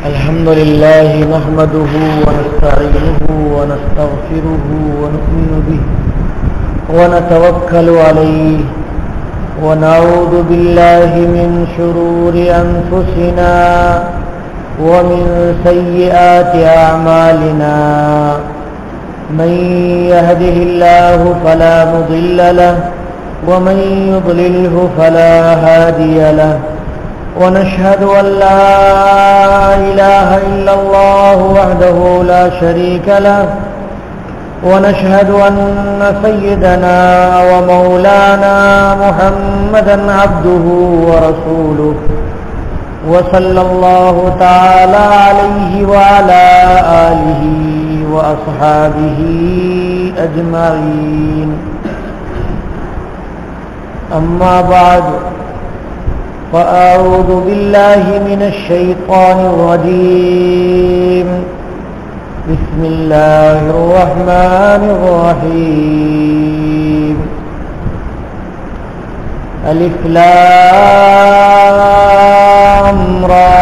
الحمد لله نحمده ونستعينه ونستغفره ونؤمن به ونتوكل عليه ونعوذ بالله من شرور أنفسنا ومن سيئات أعمالنا من يهده الله فلا مضل له ومن يضلله فلا هادي له ونشهد أن لا إله إلا الله وحده لا شريك له ونشهد أن سيدنا ومولانا محمدا عبده ورسوله وصلى الله تعالى عليه وعلى آله وأصحابه أجمعين أما بعد فأعوذ بالله من الشيطان الرجيم بسم الله الرحمن الرحيم ألف لام را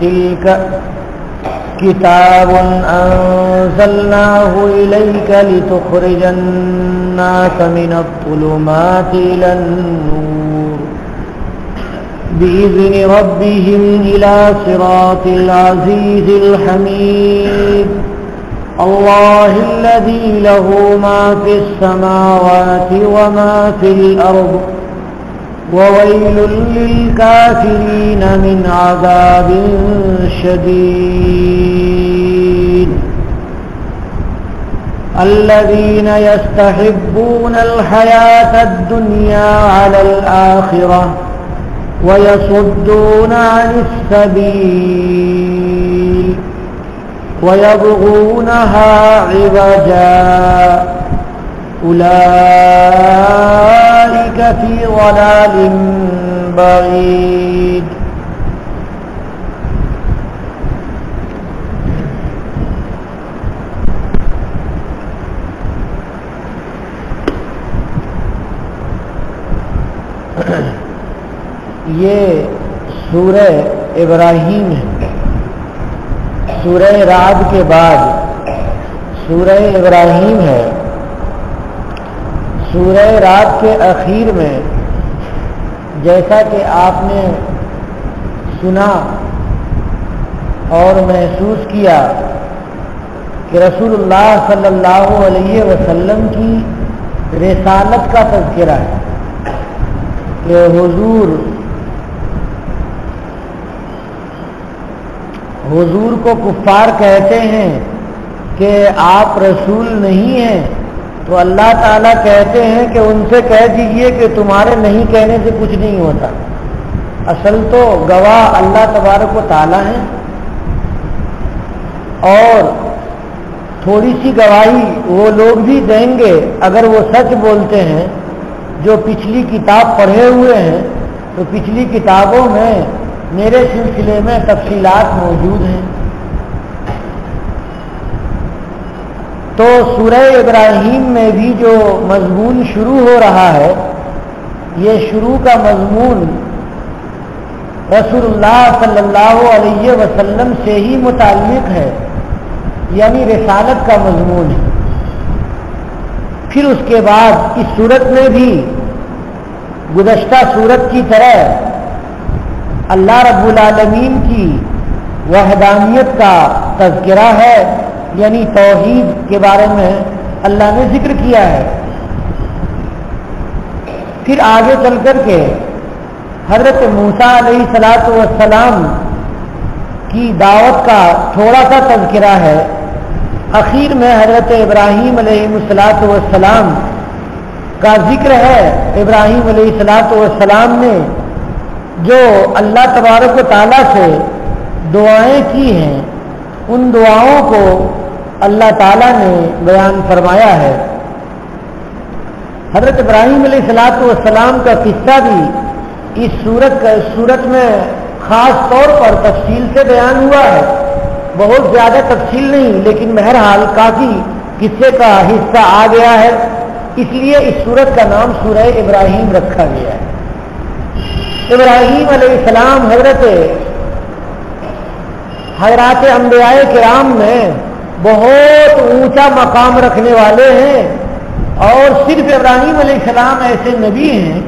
تلك كتاب أنزلناه إليك لتخرج الناس من الظلمات إلى النور بإذن ربهم إلى صراط العزيز الحميد الله الذي له ما في السماوات وما في الأرض وويل للكافرين من عذاب شديد الذين يستحبون الحياة الدنيا على الآخرة ويصدون عن السبيل ويبغونها عوجا أولئك في ضلال بعيد یہ سورہ ابراہیم ہے. سورہ رعد کے بعد سورہ ابراہیم ہے. سورہ رعد کے اخیر میں جیسا کہ آپ نے سنا اور محسوس کیا کہ رسول اللہ صلی اللہ علیہ وسلم کی رسالت کا تذکرہ ہے کہ حضور کو کفار کہتے ہیں کہ آپ رسول نہیں ہیں، تو اللہ تعالیٰ کہتے ہیں کہ ان سے کہہ دیجئے کہ تمہارے نہیں کہنے سے کچھ نہیں ہوتا. اصل تو گواہ اللہ تبارک و تعالیٰ ہیں، اور تھوڑی سی گواہی وہ لوگ بھی دیں گے اگر وہ سچ بولتے ہیں جو پچھلی کتاب پڑھے ہوئے ہیں. تو پچھلی کتابوں میں میرے سلسلے میں تفصیلات موجود ہیں. تو سورہ ابراہیم میں بھی جو مضمون شروع ہو رہا ہے، یہ شروع کا مضمون رسول اللہ صلی اللہ علیہ وسلم سے ہی متعلق ہے، یعنی رسالت کا مضمون ہے. پھر اس کے بعد اس صورت میں بھی گزشتہ صورت کی طرح اللہ رب العالمین کی وحدانیت کا تذکرہ ہے، یعنی توحید کے بارے میں اللہ نے ذکر کیا ہے. پھر آگے چل کر کے حضرت موسیٰ علیہ السلام کی دعوت کا تھوڑا سا تذکرہ ہے. اخیر میں حضرت ابراہیم علیہ السلام کا ذکر ہے. ابراہیم علیہ السلام نے جو اللہ تبارک و تعالیٰ سے دعائیں کی ہیں، ان دعاؤں کو اللہ تعالیٰ نے بیان فرمایا ہے. حضرت ابراہیم علیہ السلام کا قصہ بھی اس صورت میں خاص طور پر تفصیل سے بیان ہوا ہے. بہت زیادہ تفصیل نہیں، لیکن بہرحال کافی قصے کا حصہ آ گیا ہے، اس لیے اس سورت کا نام سورہ ابراہیم رکھا گیا ہے. ابراہیم علیہ السلام حضرت حضرات انبیاء کرام میں بہت اونچا مقام رکھنے والے ہیں، اور صرف ابراہیم علیہ السلام ایسے نبی ہیں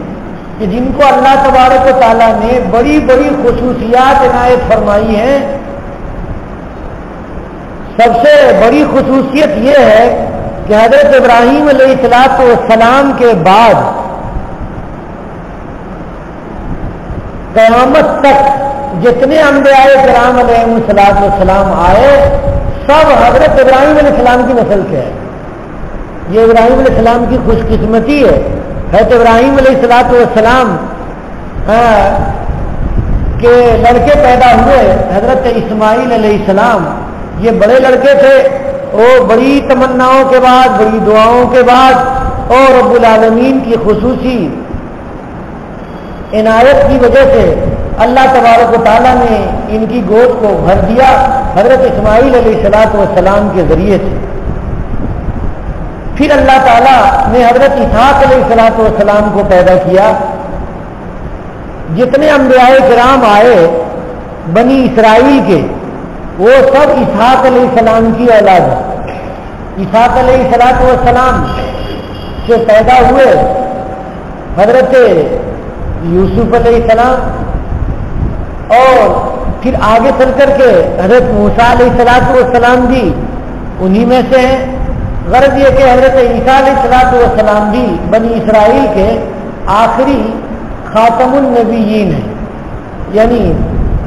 کہ جن کو اللہ تبارک و تعالیٰ نے بڑی بڑی خصوصیات عنایت فرمائی ہیں۔ سب سے بڑی خصوصیت یہ ہے کہ حضرت ابراہیم علیہ السلام کے بعد قیامت تک جتنے انبیاء کرام علیہ السلام آئے سب حضرت ابراہیم علیہ السلام کی نسل کے ہیں۔ یہ ابراہیم علیہ السلام کی خوش قسمتی ہے۔ حضرت ابراہیم علیہ السلام کے لڑکے پیدا ہوئے، حضرت اسماعیل علیہ السلام، یہ بڑے لڑکے تھے، وہ بڑی تمناؤں کے بعد، بڑی دعاؤں کے بعد اور رب العالمین کی خصوصی عنایت کی وجہ سے اللہ تبارک و تعالیٰ نے ان کی گود کو بھر دیا حضرت اسماعیل علیہ السلام کے ذریعے سے۔ پھر اللہ تعالیٰ نے حضرت اسحاق علیہ السلام کو پیدا کیا۔ جتنے انبیاء کرام آئے بنی اسرائیل کے، وہ سب اسحاق علیہ السلام کی اولاد ہے۔ اسحاق علیہ السلام سے پیدا ہوئے حضرت یوسف علیہ السلام، اور پھر آگے چل کر کے حضرت موسیٰ علیہ السلام بھی انہی میں سے ہیں۔ غرض یہ کہ حضرت عیسیٰ علیہ السلام بھی بنی اسرائیل کے آخری خاتم النبیین ہیں، یعنی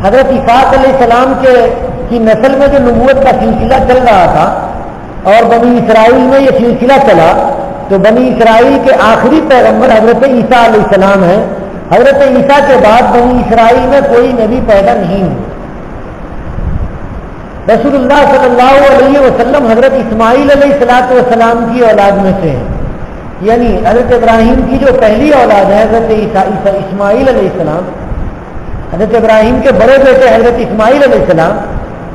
حضرت اسحاق علیہ السلام کی نسل میں جو نبوت کا سلسلہ چل رہا تھا اور بنی اسرائیل میں یہ سلسلہ چلا، تو بنی اسرائیل کے آخری پیغمبر حضرت عیسیٰ علیہ السلام ہیں۔ حضرت عیسیٰ کے بعد بنی اسرائیل میں کوئی نبی پیدا نہیں ہوا۔ رسول اللہ صلی اللہ علیہ وسلم حضرت اسماعیل علیہ السلام کی اولاد میں سے ہیں، یعنی حضرت ابراہیم کی جو پہلی اولاد ہے حضرت اسماعیل علیہ السلام، حضرت ابراہیم کے بڑے بیٹے حضرت اسماعیل علیہ السلام،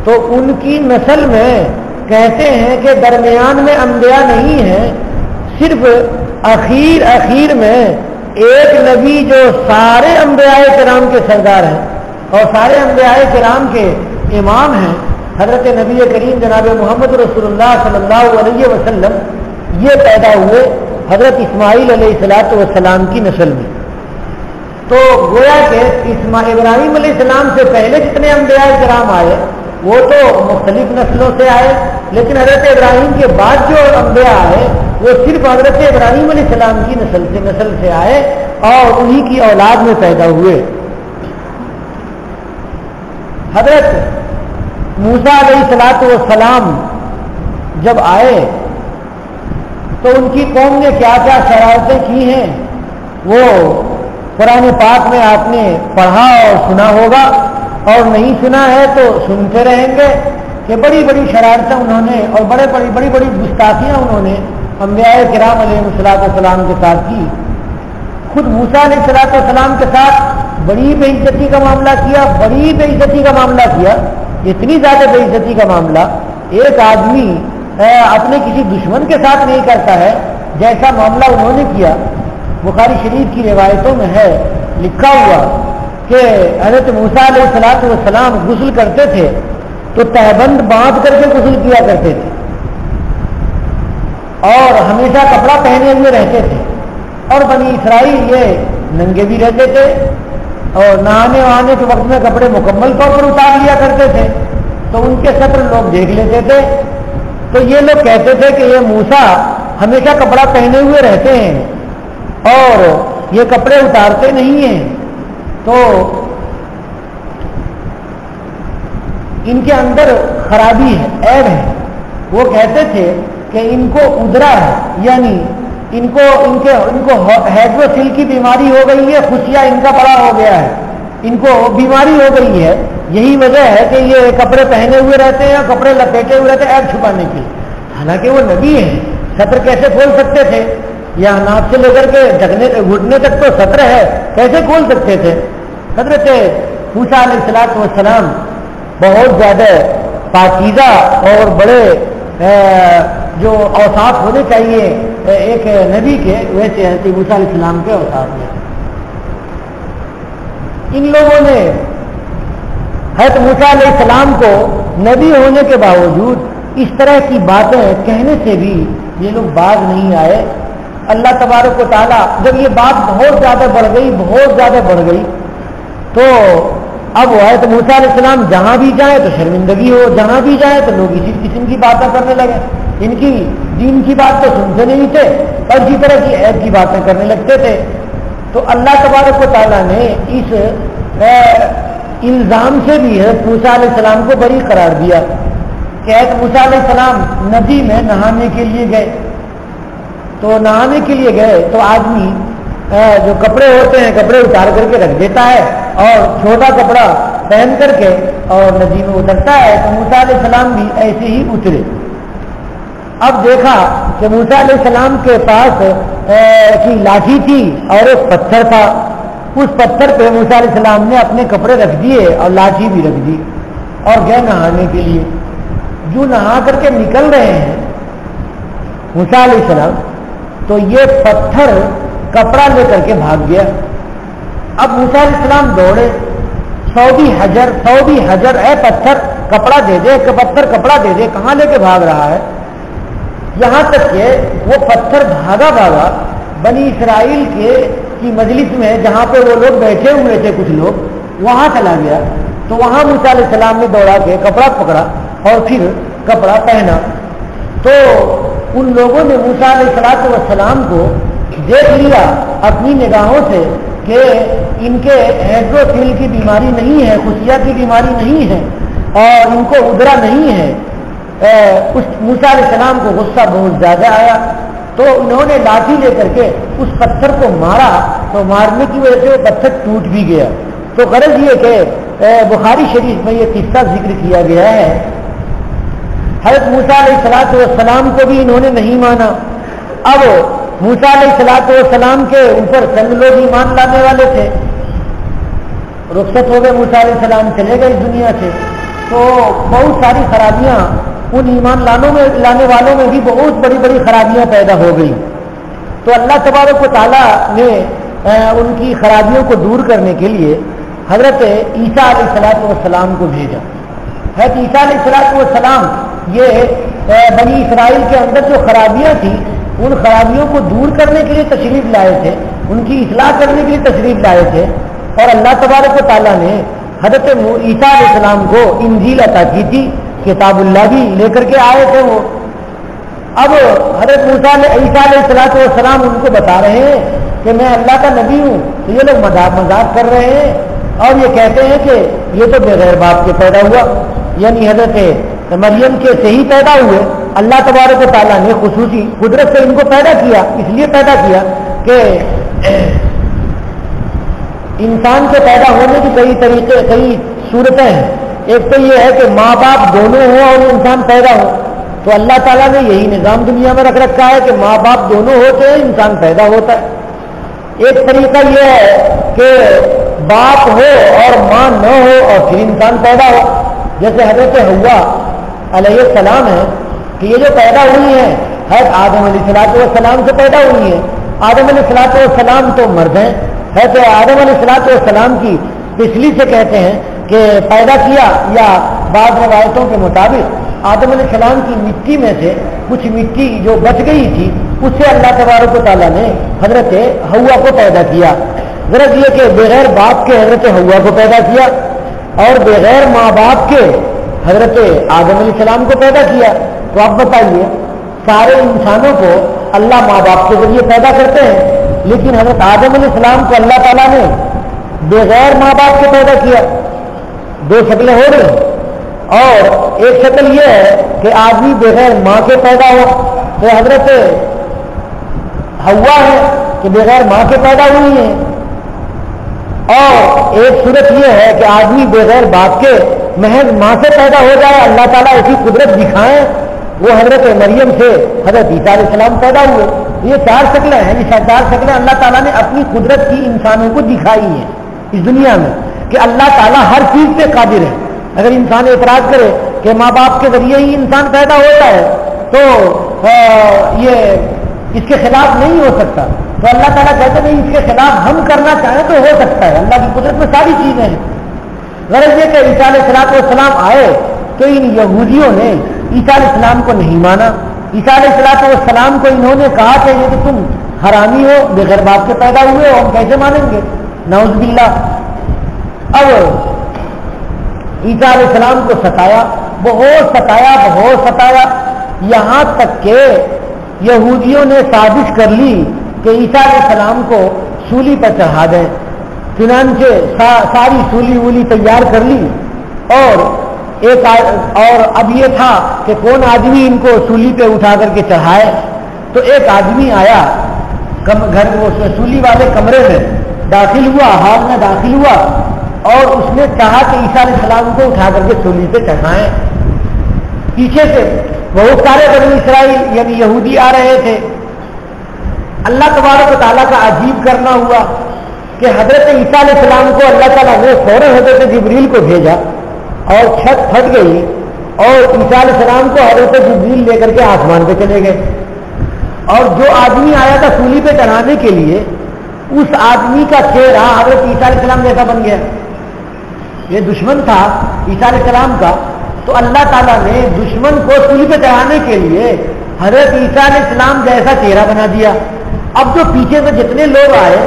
تو ان کی نسل میں کہتے ہیں کہ درمیان میں انبیاء نہیں ہیں، صرف اخیر میں ایک نبی جو سارے انبیاء کرام کے سردار ہیں اور سارے انبیاء کرام کے امام ہیں، حضرت نبی کریم جناب محمد رسول اللہ صلی اللہ علیہ وسلم، یہ پیدا ہوئے حضرت اسماعیل علیہ السلام کی نسل میں۔ تو گویا کہ ابراہیم علیہ السلام سے پہلے جتنے انبیاء کرام آئے وہ تو مختلف نسلوں سے آئے، لیکن حضرت ابراہیم کے بعد جو انبیاء آئے وہ صرف حضرت ابراہیم علیہ السلام کی نسل سے آئے اور انہی کی اولاد میں پیدا ہوئے۔ حضرت موسیٰ علیہ السلام جب آئے تو ان کی قوم نے کیا کیا شرارتیں کی ہیں وہ قرآن پاک میں آپ نے پڑھا اور سنا ہوگا، اور نہیں سنا ہے تو سنتے رہیں گے کہ بڑی بڑی شرارتیں انہوں نے اور بڑی بڑی گستاخیاں انہوں نے انبیاء کرام علیہ السلام کے ساتھ کی۔ خود موسیٰ علیہ السلام کے ساتھ بڑی بے عزتی کا معاملہ کیا، بڑی بے عزتی کا معاملہ کیا، اتنی زیادہ بے عزتی کا معاملہ ایک آدمی اپنے کسی دشمن کے ساتھ نہیں کرتا ہے جیسا معاملہ انہوں نے کیا۔ بخاری شریف کی روایتوں میں ہے لکھا ہوا کہ حضرت موسیٰ علیہ السلام غسل کرتے تھے تو تہبند باندھ کر کے غسل کیا کرتے تھے اور ہمیشہ کپڑا پہنے ہوئے رہتے تھے، اور بنی اسرائیل یہ ننگے بھی رہتے تھے اور نہانے وہانے کے وقت میں کپڑے مکمل طور پر اتار لیا کرتے تھے، تو ان کے سطر لوگ دیکھ لیتے تھے، تو یہ لوگ کہتے تھے کہ یہ موسیٰ ہمیشہ کپڑا پہنے ہوئے رہتے ہیں اور یہ کپڑے اتارتے نہیں ہیں، تو ان کے اندر خرابی ہے، عیب ہے۔ وہ کہتے تھے کہ ان کو ادرا ہے، یعنی ان کو ہیڈروسل کی بیماری ہو گئی ہے، خشیا ان کا بڑا ہو گیا ہے، ان کو بیماری ہو گئی ہے، یہی وجہ ہے کہ یہ کپڑے پہنے ہوئے رہتے ہیں، کپڑے لپیٹے ہوئے رہتے ہیں عیب چھپانے کے، حالانکہ وہ نبی ہیں، سطر کیسے کھول سکتے تھے؟ یا ناک سے لے کر کے گھٹنے تک تو سطر ہے، کیسے کھول سکتے تھے؟ حضرت موسیٰ علیہ السلام بہت زیادہ پاکیزہ اور بڑے جو اوصاف ہونے چاہیے ایک نبی کے، ویسے حضرت موسیٰ علیہ السلام کے اوصاف ہیں۔ ان لوگوں نے حضرت موسیٰ علیہ السلام کو نبی ہونے کے باوجود اس طرح کی باتیں کہنے سے بھی یہ لوگ باز نہیں آئے. اللہ تبارک و تعالیٰ جب یہ بات بہت زیادہ بڑھ گئی تو اب وہ ہے تو موسیٰ علیہ السلام جہاں بھی جائیں تو شرمندگی ہو، جہاں بھی جائیں تو لوگ اسی قسم کی باتیں کرنے لگے. ان کی دین کی بات تو سنتے نہیں تھے اور اسی طرح کی عیب کی باتیں کرنے لگتے تھے. تو اللہ تبارک و تعالیٰ نے اس الزام سے بھی موسیٰ علیہ السلام کو بری قرار دیا کہ موسیٰ علیہ السلام ندی میں نہانے کے لیے گئے. تو نہانے کے لیے گئے تو آدمی جو کپڑے ہوتے ہیں کپڑے اتار کر کے رکھ دیتا ہے اور چھوٹا کپڑا پہن کر کے اور ندی میں اترتا ہے. تو موسیٰ علیہ السلام بھی ایسے ہی اترے. اب دیکھا کہ موسیٰ علیہ السلام کے پاس کی لاٹھی تھی اور ایک پتھر تھا. اس پتھر پہ موسیٰ علیہ السلام نے اپنے کپڑے رکھ دیے اور لاٹھی بھی رکھ دی اور گئے نہانے کے لیے. جو نہا کر کے نکل رہے ہیں موسیٰ علیہ السلام تو یہ پتھر کپڑا لے کر کے بھاگ گیا. اب موسیٰ علیہ السلام دوڑے، سعودی حجر اے پتھر کپڑا دے دے، پتھر کپڑا دے دے، کہاں لے کے بھاگ رہا ہے. یہاں تک کہ وہ پتھر بھاگا بنی اسرائیل کی مجلس میں جہاں پہ وہ لوگ بیٹھے ہوئے تھے کچھ لوگ وہاں چلا گیا. تو وہاں موسیٰ علیہ السلام نے دوڑا کے کپڑا پکڑا اور پھر کپڑا پہنا. تو ان لوگوں نے موسیٰ علیہ السلام کو دیکھ لیا اپنی نگاہوں سے کہ ان کے ہیڈروفیل کی بیماری نہیں ہے، خشیہ کی بیماری نہیں ہے اور ان کو ادرا نہیں ہے. اس موسیٰ علیہ السلام کو غصہ بہت زیادہ آیا تو انہوں نے لاٹھی لے کر کے اس پتھر کو مارا. تو مارنے کی وجہ سے وہ پتھر ٹوٹ بھی گیا. تو غرض یہ کہ بخاری شریف میں یہ قصہ ذکر کیا گیا ہے. حضرت موسیٰ علیہ السلام کو بھی انہوں نے نہیں مانا. اب موسیٰ علیہ السلام کے اوپر چند لوگ ایمان لانے والے تھے، رخصت ہو گئے، موسیٰ علیہ السلام چلے گئے اس دنیا سے. تو بہت ساری خرابیاں ان ایمان لانے والوں میں بھی بہت بڑی بڑی خرابیاں پیدا ہو گئی. تو اللہ تبارک و تعالیٰ نے ان کی خرابیوں کو دور کرنے کے لیے حضرت عیسیٰ علیہ السلام کو بھیجا. حضرت عیسیٰ علیہ السلام یہ بنی اسرائیل کے اندر جو خرابیاں تھیں ان خرابیوں کو دور کرنے کے لیے تشریف لائے تھے، ان کی اصلاح کرنے کے لیے تشریف لائے تھے. اور اللہ تبارک و تعالیٰ نے حضرت عیسیٰ علیہ السلام کو انجیل عطا کی تھی، کتاب اللہ بھی لے کر کے آئے تھے وہ. اب حضرت عیسیٰ علیہ السلام ان کو بتا رہے ہیں کہ میں اللہ کا نبی ہوں. تو یہ لوگ مذاق کر رہے ہیں اور یہ کہتے ہیں کہ یہ تو بغیر باپ کے پیدا ہوا، یعنی حضرت مریم کے سے ہی پیدا ہوئے. اللہ تبارک و تعالیٰ نے خصوصی قدرت سے ان کو پیدا کیا، اس لیے پیدا کیا کہ انسان کے پیدا ہونے کی کئی طریقے کئی صورتیں ہیں. ایک تو یہ ہے کہ ماں باپ دونوں ہوں اور انسان پیدا ہو. تو اللہ تعالیٰ نے یہی نظام دنیا میں رکھ رکھا ہے کہ ماں باپ دونوں ہوتے ہیں، انسان پیدا ہوتا ہے. ایک طریقہ یہ ہے کہ باپ ہو اور ماں نہ ہو اور پھر انسان پیدا ہو. جیسے حضرت حوا علیہ السلام ہے کہ یہ جو پیدا ہوئی ہیں حضرت آدم علیہ السلام سے پیدا ہوئی ہیں. آدم علیہ السلام تو مرد ہیں. حضرت آدم علیہ السلام کی پچھلی سے کہتے ہیں کہ پیدا کیا، یا بعض روایتوں کے مطابق آدم علیہ السلام کی مٹی میں سے کچھ مٹی جو بچ گئی تھی اس سے اللہ تبارک و تعالیٰ نے حضرت حوا کو پیدا کیا. غرض یہ کہ بغیر باپ کے حضرت حوا کو پیدا کیا اور بغیر ماں باپ کے حضرت آدم علیہ السلام کو پیدا کیا. تو آپ بتائیے سارے انسانوں کو اللہ ماں باپ کے ذریعے پیدا کرتے ہیں، لیکن حضرت آدم علیہ السلام کو اللہ تعالیٰ نے بغیر ماں باپ کے پیدا کیا. دو شکلیں ہو رہی. اور ایک شکل یہ ہے کہ آدمی بغیر ماں کے پیدا ہو، تو حضرت حوا ہے کہ بغیر ماں کے پیدا ہوئی ہیں. اور ایک صورت یہ ہے کہ آدمی بغیر باپ کے محض ماں سے پیدا ہو جائے، اللہ تعالیٰ ایسی قدرت دکھائیں، وہ حضرت مریم سے حضرت عیسیٰ علیہ السلام پیدا ہوئے. یہ چار شکلیں ہیں. یہ چار شکلیں اللہ تعالیٰ نے اپنی قدرت کی انسانوں کو دکھائی ہیں اس دنیا میں کہ اللہ تعالیٰ ہر چیز پہ قادر ہے. اگر انسان اعتراض کرے کہ ماں باپ کے ذریعے ہی انسان پیدا ہوتا ہے تو یہ اس کے خلاف نہیں ہو سکتا. تو اللہ تعالیٰ کہتے ہیں اس کے خلاف ہم کرنا چاہیں تو ہو سکتا ہے. اللہ کی قدرت میں ساری چیزیں ہیں. غرض یہ کہ عیسیٰ علیہ السلام آئے تو ان یہودیوں نے عیسیٰ علیہ السلام کو نہیں مانا. عیسیٰ علیہ السلام کو انہوں نے کہا کہ یہ تو تم حرامی ہو, بغیر باپ کے پیدا ہوئے ہو, ہم کیسے مانیں گے, نعوذ باللہ. اب عیسیٰ علیہ السلام کو ستایا, بہت ستایا, یہاں تک کہ یہودیوں نے سازش کر لی کہ عیسیٰ علیہ السلام کو سولی پر چڑھا دیں. چنانچہ ساری سولی وولی تیار کر لی, اور اب یہ تھا کہ کون آدمی ان کو سولی پہ اٹھا کر کے چڑھائے. تو ایک آدمی آیا گھر سولی والے کمرے میں داخل ہوا, ہال میں داخل ہوا, اور اس نے چاہا کہ عیسیٰ علیہ السلام کو اٹھا کر کے سولی پہ چڑھائیں. پیچھے سے بہت سارے بنی اسرائیل یعنی یہودی آ رہے تھے. اللہ تبارک و تعالیٰ کا عجیب کرنا ہوا کہ حضرت عیسیٰ علیہ السلام کو اللہ تعالیٰ نے فوراً حضرت جبریل کو بھیجا, اور چھت پھٹ گئی, اور عیسیٰ علیہ السلام کو حضرت جبریل لے کر کے آسمان پہ چلے گئے. اور جو آدمی آیا تھا سولی پہ چڑھانے کے لیے, اس آدمی کا چہرہ حضرت عیسیٰ علیہ السلام جیسا بن گیا. یہ دشمن تھا عیسیٰ علیہ السلام کا, تو اللہ تعالیٰ نے دشمن کو سولی پہ چڑھانے کے لیے حضرت عیسیٰ علیہ السلام جیسا چہرہ بنا دیا. اب جو پیچھے سے جتنے لوگ آئے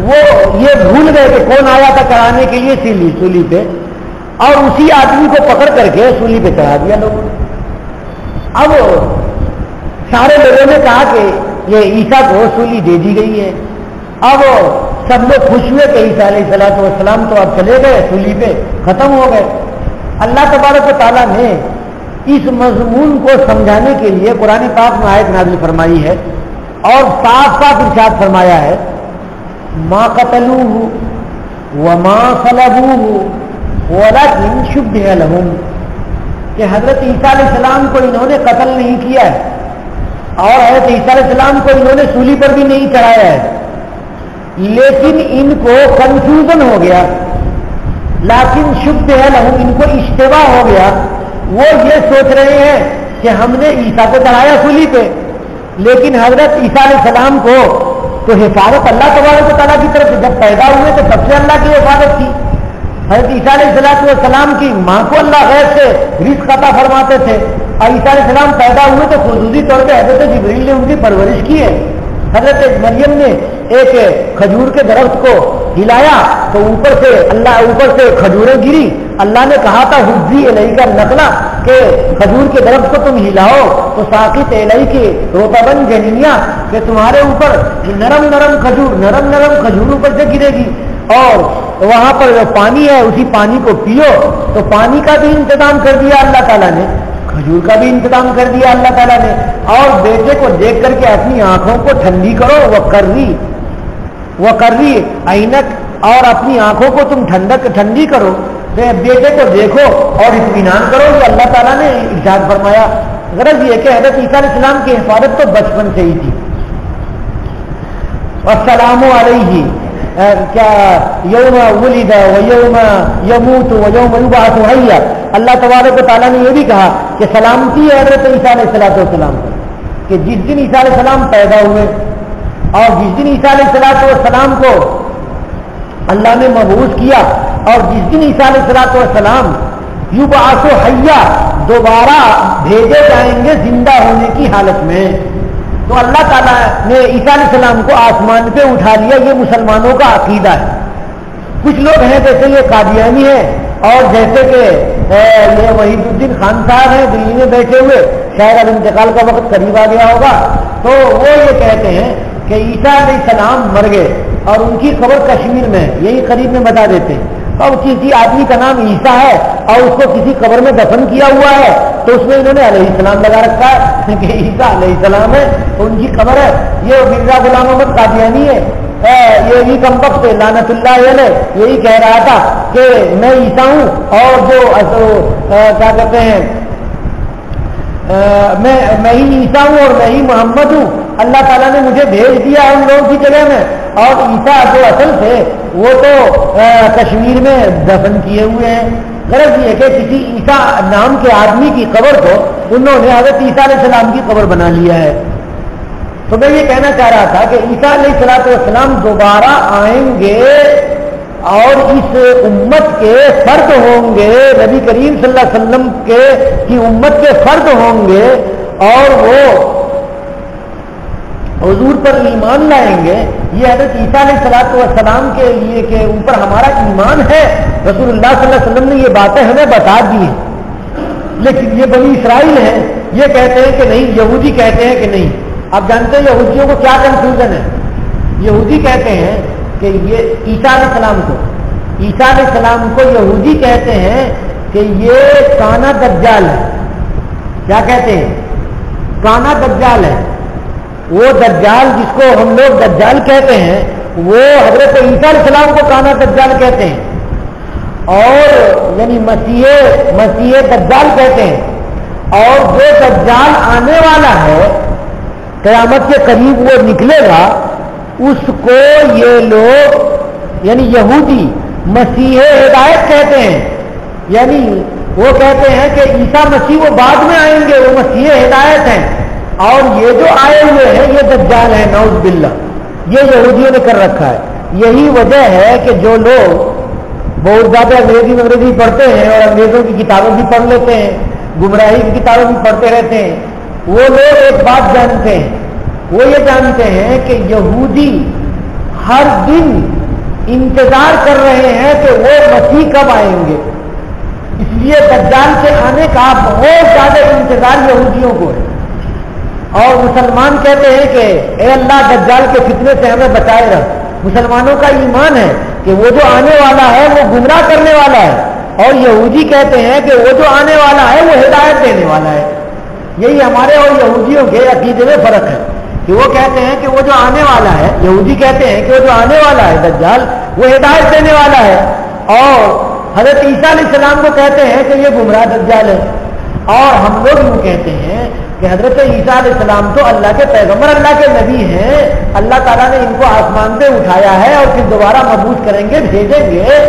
وہ یہ بھول گئے کہ کون آیا تھا چڑھانے کے لیے سولی پہ, اور اسی آدمی کو پکڑ کر کے سولی پہ چڑھا دیا لوگوں نے. اب سارے لوگوں نے کہا کہ یہ عیسیٰ کو سولی دے دی گئی ہے. اب سب لوگ خوش ہوئے کہ عیسیٰ علیہ السلام تو اب چلے گئے, سولی پہ ختم ہو گئے. اللہ تبارک و تعالیٰ نے اس مضمون کو سمجھانے کے لیے قرآن پاک میں آیت نازل فرمائی ہے, اور صاف ارشاد فرمایا ہے, ما قتلوه وما صلبوه ولكن شبه لهم, کہ حضرت عیسیٰ علیہ السلام کو انہوں نے قتل نہیں کیا ہے, اور حضرت عیسیٰ علیہ السلام کو انہوں نے سولی پر بھی نہیں چڑھایا ہے, لیکن ان کو کنفیوژن ہو گیا. لیکن شبہ لہم, ان کو اشتباہ ہو گیا. وہ یہ سوچ رہے ہیں کہ ہم نے عیسیٰ کو چڑھایا سولی پہ, لیکن حضرت عیسیٰ علیہ السلام کو تو حفاظت اللہ تبارک و تعالیٰ کی طرف سے, جب پیدا ہوئے تو سب سے اللہ کی حفاظت تھی. حضرت عیسیٰ علیہ السلام کی ماں کو اللہ غیب سے رزق عطا فرماتے تھے, اور عیسیٰ علیہ السلام پیدا ہوئے تو خصوصی طور پہ حضرت جبریل نے ان کی پرورش کی ہے. حضرت مریم نے ایک کھجور کے درخت کو ہلایا تو اوپر سے کھجوریں گری. اللہ نے کہا تھا حجی الیک النخلا, کہ کھجور کے درخت کو تم ہلاؤ تو ساقط الیک رطبا جنیا, کہ تمہارے اوپر نرم کھجور اوپر سے گرے گی, اور وہاں پر جو پانی ہے اسی پانی کو پیو. تو پانی کا بھی انتظام کر دیا اللہ تعالیٰ نے, کھجور کا بھی انتظام کر دیا اللہ تعالیٰ نے, اور بیٹے کو دیکھ کر کے اپنی آنکھوں کو ٹھنڈی کرو. وہ کر رہی عینک, اور اپنی آنکھوں کو تم ٹھنڈی کرو, بیٹے کو دیکھو اور اطمینان کرو. یہ اللہ تعالیٰ نے ارشاد فرمایا. غرض یہ کہ حضرت عیسیٰ علیہ السلام کی حفاظت تو بچپن سے ہی تھی. السلام علیہ کیا یوم ولد و یوم یموت و یوم یبعث حیا. اللہ تبارک و تعالیٰ نے یہ بھی کہا کہ سلامتی ہے حضرت عیسیٰ علیہ السلام کو, کہ جس دن عیسیٰ علیہ السلام پیدا ہوئے اور جس دن عیسیٰ علیہ السلام کو اللہ نے مبعوث کیا, اور جس دن عیسیٰ علیہ السلام یبعث حیا دوبارہ بھیجے جائیں گے زندہ ہونے کی حالت میں, تو اللہ تعالیٰ نے عیسیٰ علیہ السلام کو آسمان پہ اٹھا لیا. یہ مسلمانوں کا عقیدہ ہے. کچھ لوگ ہیں جیسے یہ قادیانی ہیں, اور جیسے کہ یہ وحید الدین خان صاحب ہیں دلی میں بیٹھے ہوئے, شاید اب انتقال کا وقت قریب آ گیا ہوگا, تو وہ یہ کہتے ہیں کہ عیسیٰ علیہ السلام مر گئے اور ان کی قبر کشمیر میں ہے, یہی قریب میں بتا دیتے ہیں. اور کسی آدمی کا نام عیسیٰ ہے اور اس کو کسی قبر میں دفن کیا ہوا ہے, تو اس میں انہوں نے علیہ السلام لگا رکھا ہے کہ عیسیٰ علیہ السلام ہے, تو ان کی قبر ہے. یہ مرزا غلام احمد قادیانی ہے, یہی کمبخت لعنت اللہ علیہ یہی کہہ رہا تھا کہ میں عیسیٰ ہوں, اور جو کیا کہتے ہیں میں ہی عیسیٰ ہوں اور میں ہی محمد ہوں. اللہ تعالیٰ نے مجھے بھیج دیا ان لوگوں کی جگہ میں, اور عیسیٰ جو اصل تھے وہ تو کشمیر میں دفن کیے ہوئے ہیں. غرض یہ کہ کسی عیسیٰ نام کے آدمی کی قبر کو انہوں نے حضرت عیسیٰ علیہ السلام کی قبر بنا لیا ہے. تو میں یہ کہنا چاہ رہا تھا کہ عیسیٰ علیہ السلام دوبارہ آئیں گے اور اس امت کے فرد ہوں گے، نبی کریم صلی اللہ علیہ وسلم کی امت کے فرد ہوں گے اور وہ حضور پر ایمان لائیں گے. یہ حضرت عیسیٰ علیہ السلام کے لیے کہ اوپر ہمارا ایمان ہے، رسول اللہ صلی اللہ علیہ وسلم نے یہ باتیں ہمیں بتا دی ہیں. لیکن یہ بنی اسرائیل ہیں، یہ کہتے ہیں کہ نہیں، یہودی کہتے ہیں کہ نہیں. آپ جانتے ہیں یہودیوں کو کیا کنفیوژن ہے. یہودی کہتے ہیں کہ یہ عیسیٰ علیہ السلام کو یہودی کہتے ہیں کہ یہ کانا دجال ہے. کیا کہتے ہیں؟ کانا دجال ہے. وہ دجال جس کو ہم لوگ دجال کہتے ہیں، وہ حضرت عیسیٰ علیہ السلام کو کانا دجال کہتے ہیں، اور یعنی مسیح دجال کہتے ہیں. اور جو دجال آنے والا ہے قیامت کے قریب وہ نکلے گا، اس کو یہ لوگ یعنی یہودی مسیح ہدایت کہتے ہیں. یعنی وہ کہتے ہیں کہ عیسیٰ مسیح وہ بعد میں آئیں گے، وہ مسیح ہدایت ہیں، اور یہ جو آئے ہوئے ہیں یہ دجال ہے، نعوذ باللہ. یہ یہودیوں نے کر رکھا ہے. یہی وجہ ہے کہ جو لوگ بہت زیادہ انگریزی پڑھتے ہیں اور انگریزوں کی کتابیں بھی پڑھ لیتے ہیں، گمراہی کی کتابیں بھی پڑھتے رہتے ہیں، وہ لوگ ایک بات جانتے ہیں. وہ یہ جانتے ہیں کہ یہودی ہر دن انتظار کر رہے ہیں کہ وہ مسیح کب آئیں گے. اس لیے دجال کے آنے کا بہت زیادہ انتظار یہودیوں کو ہے. اور مسلمان کہتے ہیں کہ اے اللہ دجال کے فتنے سے ہمیں بچائے رکھ. مسلمانوں کا ایمان ہے کہ وہ جو آنے والا ہے وہ گمراہ کرنے والا ہے، اور یہودی کہتے ہیں کہ وہ جو آنے والا ہے وہ ہدایت دینے والا ہے. یہی ہمارے اور یہودیوں کے عقیدے میں فرق ہے کہ وہ کہتے ہیں کہ وہ جو آنے والا ہے، یہودی کہتے ہیں کہ وہ جو آنے والا ہے دجال وہ ہدایت دینے والا ہے، اور حضرت عیسیٰ علیہ السلام کو کہتے ہیں کہ یہ گمراہ دجال ہے. اور ہم لوگ یوں کہتے ہیں کہ حضرت عیسیٰ علیہ السلام تو اللہ کے پیغمبر، اللہ کے نبی ہیں. اللہ تعالیٰ نے ان کو آسمان پہ اٹھایا ہے اور پھر دوبارہ مبعوث کریں گے، بھیجیں گے.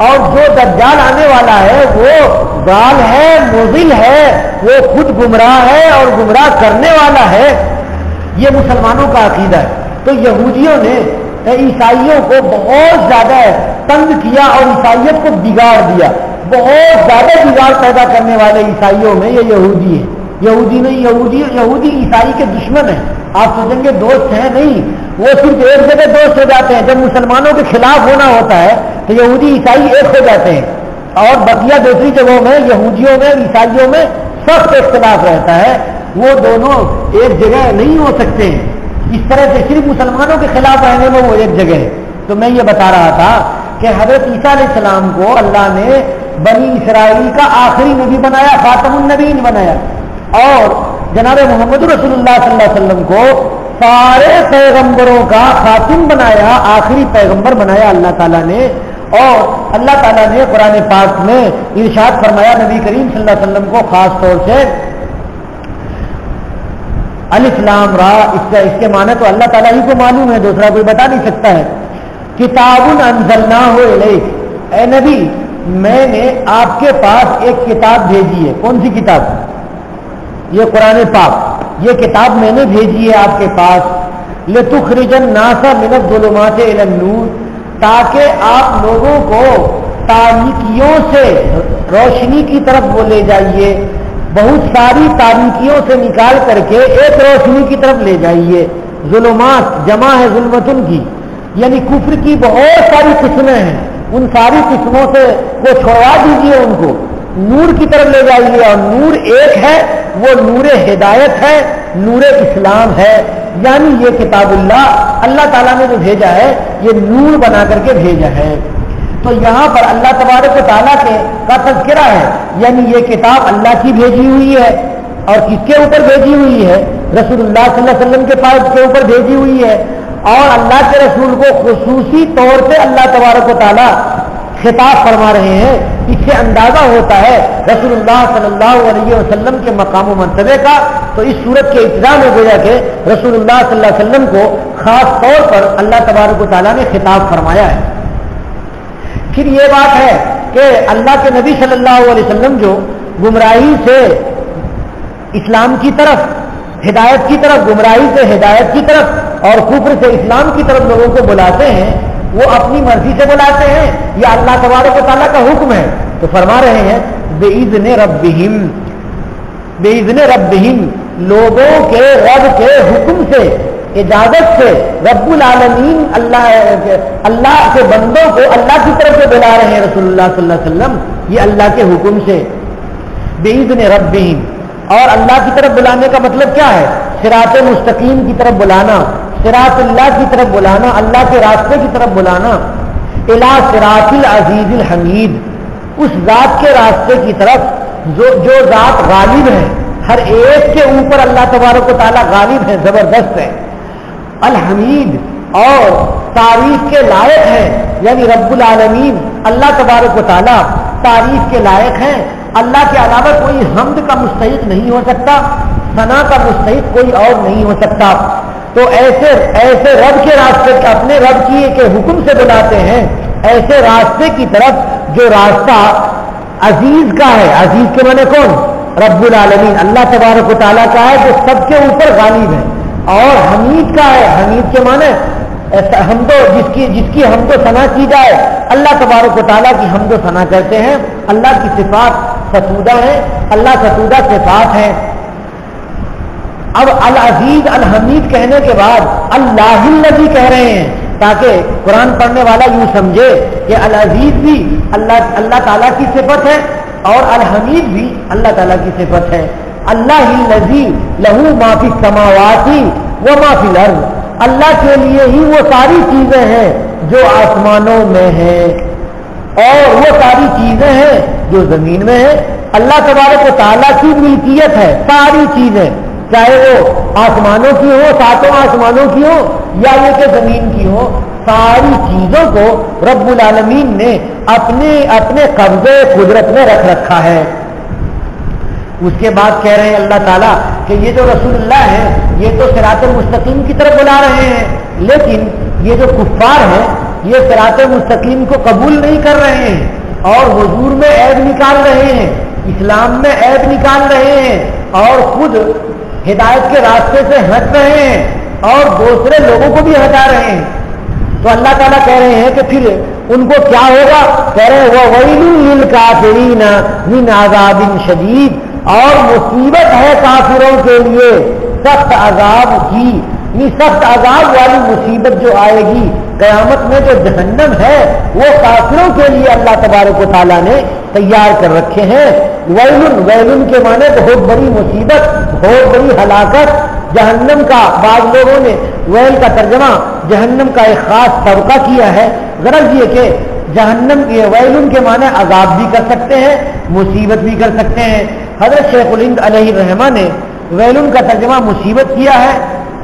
اور جو دجال آنے والا ہے وہ ضال ہے، مضل ہے، وہ خود گمراہ ہے اور گمراہ کرنے والا ہے. یہ مسلمانوں کا عقیدہ ہے. تو یہودیوں نے عیسائیوں کو بہت زیادہ تنگ کیا اور عیسائیت کو بگاڑ دیا. بہت زیادہ بگاڑ پیدا کرنے والے عیسائیوں میں یہ یہودی ہیں. یہودی نہیں، یہودی عیسائی کے دشمن ہیں. آپ سوچیں گے دوست ہیں، نہیں، وہ صرف ایک جگہ دوست ہو جاتے ہیں. جب مسلمانوں کے خلاف ہونا ہوتا ہے تو یہودی عیسائی ایک ہو جاتے ہیں، اور بقیہ دوسری جگہوں میں یہودیوں میں عیسائیوں میں سخت اختلاف رہتا ہے. وہ دونوں ایک جگہ نہیں ہو سکتے. اس طرح سے صرف مسلمانوں کے خلاف رہنے میں وہ ایک جگہ ہے. تو میں یہ بتا رہا تھا کہ حضرت عیسیٰ علیہ السلام کو اللہ نے بنی اسرائیل کا آخری نبی بنایا، خاتم النبیین بنایا، اور جناب محمد رسول اللہ صلی اللہ علیہ وسلم کو سارے پیغمبروں کا خاتم بنایا، آخری پیغمبر بنایا اللہ تعالیٰ نے. اور اللہ تعالیٰ نے قرآن پاک میں ارشاد فرمایا نبی کریم صلی اللہ علیہ وسلم کو خاص طور سے الف لام را، اس کے معنی تو اللہ تعالیٰ ہی کو معلوم ہے، دوسرا کوئی بتا نہیں سکتا ہے. کتاب انزلناہ الیک، اے نبی میں نے آپ کے پاس ایک کتاب بھیجی ہے. کون سی کتاب؟ یہ قرآن پاک. یہ کتاب میں نے بھیجی ہے آپ کے پاس. لتخرج الناس من الظلمات الی النور، تاکہ آپ لوگوں کو تاریکیوں سے روشنی کی طرف وہ لے جائیے. بہت ساری تاریکیوں سے نکال کر کے ایک روشنی کی طرف لے جائیے. ظلمات جمع ہے ظلمتن کی، یعنی کفر کی بہت ساری قسمیں ہیں، ان ساری قسموں سے وہ چھوڑوا دیجیے، ان کو نور کی طرف لے جائیے. اور نور ایک ہے، وہ نور ہدایت ہے، نور اسلام ہے. یعنی یہ کتاب اللہ تعالیٰ نے جو بھیجا ہے یہ نور بنا کر کے بھیجا ہے. تو یہاں پر اللہ تبارک و تعالیٰ کا تذکرہ ہے، یعنی یہ کتاب اللہ کی بھیجی ہوئی ہے. اور کس کے اوپر بھیجی ہوئی ہے؟ رسول اللہ صلی اللہ علیہ وسلم کے پاس کے اوپر بھیجی ہوئی ہے. اور اللہ کے رسول کو خصوصی طور پہ اللہ تبارک و تعالیٰ خطاب فرما رہے ہیں. اس سے اندازہ ہوتا ہے رسول اللہ صلی اللہ علیہ وسلم کے مقام و مرتبے کا. تو اس صورت کے ابتدا میں گویا کہ رسول اللہ صلی اللہ علیہ وسلم کو خاص طور پر اللہ تبارک و تعالیٰ نے خطاب فرمایا ہے. پھر یہ بات ہے کہ اللہ کے نبی صلی اللہ علیہ وسلم جو گمراہی سے اسلام کی طرف، ہدایت کی طرف، گمراہی سے ہدایت کی طرف اور کفر سے اسلام کی طرف لوگوں کو بلاتے ہیں، وہ اپنی مرضی سے بلاتے ہیں یا اللہ تبارک و تعالیٰ کا حکم ہے؟ تو فرما رہے ہیں بِإِذْنِ ربہم، لوگوں کے رب کے حکم سے، اجازت سے، رب العالمین اللہ کے بندوں کو اللہ کی طرف سے بلا رہے ہیں رسول اللہ صلی اللہ علیہ وسلم، یہ اللہ کے حکم سے، بِإِذْنِ ربہم۔ اور اللہ کی طرف بلانے کا مطلب کیا ہے؟ صراط مستقیم کی طرف بلانا، صراط اللہ کی طرف بلانا، اللہ کے راستے کی طرف بلانا، الی صراط العزیز الحمید، اس ذات کے راستے کی طرف جو ذات غالب ہے، ہر ایک کے اوپر اللہ تبارک و تعالیٰ غالب ہے، زبردست ہے، الحمید اور تعریف کے لائق ہے، یعنی رب العالمین اللہ تبارک و تعالیٰ تعریف کے لائق ہیں، اللہ کے علاوہ کوئی حمد کا مستحق نہیں ہو سکتا، ثنا کا مستحق کوئی اور نہیں ہو سکتا۔ تو ایسے رب کے راستے، اپنے رب کی کے حکم سے بلاتے ہیں، ایسے راستے کی طرف جو راستہ عزیز کا ہے، عزیز کے معنی کون؟ رب العالمین اللہ تبارک و تعالیٰ کا ہے جو سب کے اوپر غالب ہے، اور حمید کا ہے، حمید کے معنی جس کی حمد و ثنا کی جائے، اللہ تبارک و تعالیٰ کی حمد و ثنا کرتے ہیں، اللہ کی صفات ستودہ ہیں، اللہ ستودہ صفات ہیں۔ اب العزیز الحمید کہنے کے بعد اللہ الذی کہہ رہے ہیں تاکہ قرآن پڑھنے والا یوں سمجھے کہ العزیز بھی اللہ تعالیٰ کی صفت ہے اور الحمید بھی اللہ تعالیٰ کی صفت ہے۔ اللہ الذی لہ ما فی السماوات و ما فی الارض، اللہ کے لیے ہی وہ ساری چیزیں ہیں جو آسمانوں میں ہیں اور وہ ساری چیزیں ہیں جو زمین میں ہیں۔ اللہ تبارک و تعالیٰ کی ملکیت ہے ساری چیزیں، چاہے وہ آسمانوں کی ہو، ساتوں آسمانوں کی ہو، یا یہ کہ زمین کی ہو، ساری چیزوں کو رب العالمین نے اپنے قبضے قدرت میں رکھ رکھا ہے۔ اس کے بعد کہہ رہے ہیں اللہ تعالیٰ کہ یہ جو رسول اللہ ہیں یہ تو صراط مستقیم کی طرف بلا رہے ہیں، لیکن یہ جو کفار ہیں یہ صراط مستقیم کو قبول نہیں کر رہے ہیں اور حضور میں عیب نکال رہے ہیں، اسلام میں عیب نکال رہے ہیں اور خود ہدایت کے راستے سے ہٹ رہے ہیں اور دوسرے لوگوں کو بھی ہٹا رہے ہیں۔ تو اللہ تعالیٰ کہہ رہے ہیں کہ پھر ان کو کیا ہوگا؟ کہہ رہے ہیں وَوَيْلٌ لِّلْكَافِرِينَ مِنْ عَذَابٍ شَدِيدٍ، اور مصیبت ہے کافروں کے لیے سخت عذاب کی، یہ سخت عذاب والی مصیبت جو آئے گی قیامت میں، جو جہنم ہے وہ کافروں کے لیے اللہ تبارک و تعالیٰ نے تیار کر رکھے ہیں۔ ویلن کے معنی بہت بڑی مصیبت، بہت بڑی ہلاکت، جہنم کا بعض لوگوں نے ویل کا ترجمہ جہنم کا ایک خاص طبقہ کیا ہے، غرض یہ کہ جہنم کے ویلن کے معنی عذاب بھی کر سکتے ہیں، مصیبت بھی کر سکتے ہیں۔ حضرت شیخ الہند علیہ الرحمہ نے ویلن کا ترجمہ مصیبت کیا ہے،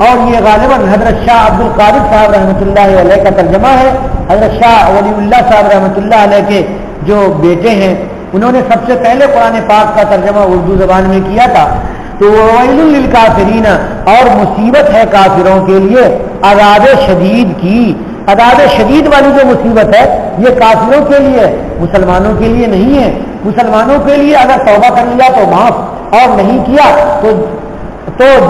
اور یہ غالباً حضرت شاہ عبد القادر صاحب رحمۃ اللہ علیہ کا ترجمہ ہے۔ حضرت شاہ ولی اللہ صاحب رحمۃ اللہ علیہ کے جو بیٹے ہیں انہوں نے سب سے پہلے قرآن پاک کا ترجمہ اردو زبان میں کیا تھا۔ تو ویل للکافرین، اور مصیبت ہے کافروں کے لیے عذاب شدید کی۔ عذاب شدید والی جو مصیبت ہے یہ کافروں کے لیے، مسلمانوں کے لیے نہیں ہے۔ مسلمانوں کے لیے اگر توبہ کر لیا تو معاف، اور نہیں کیا تو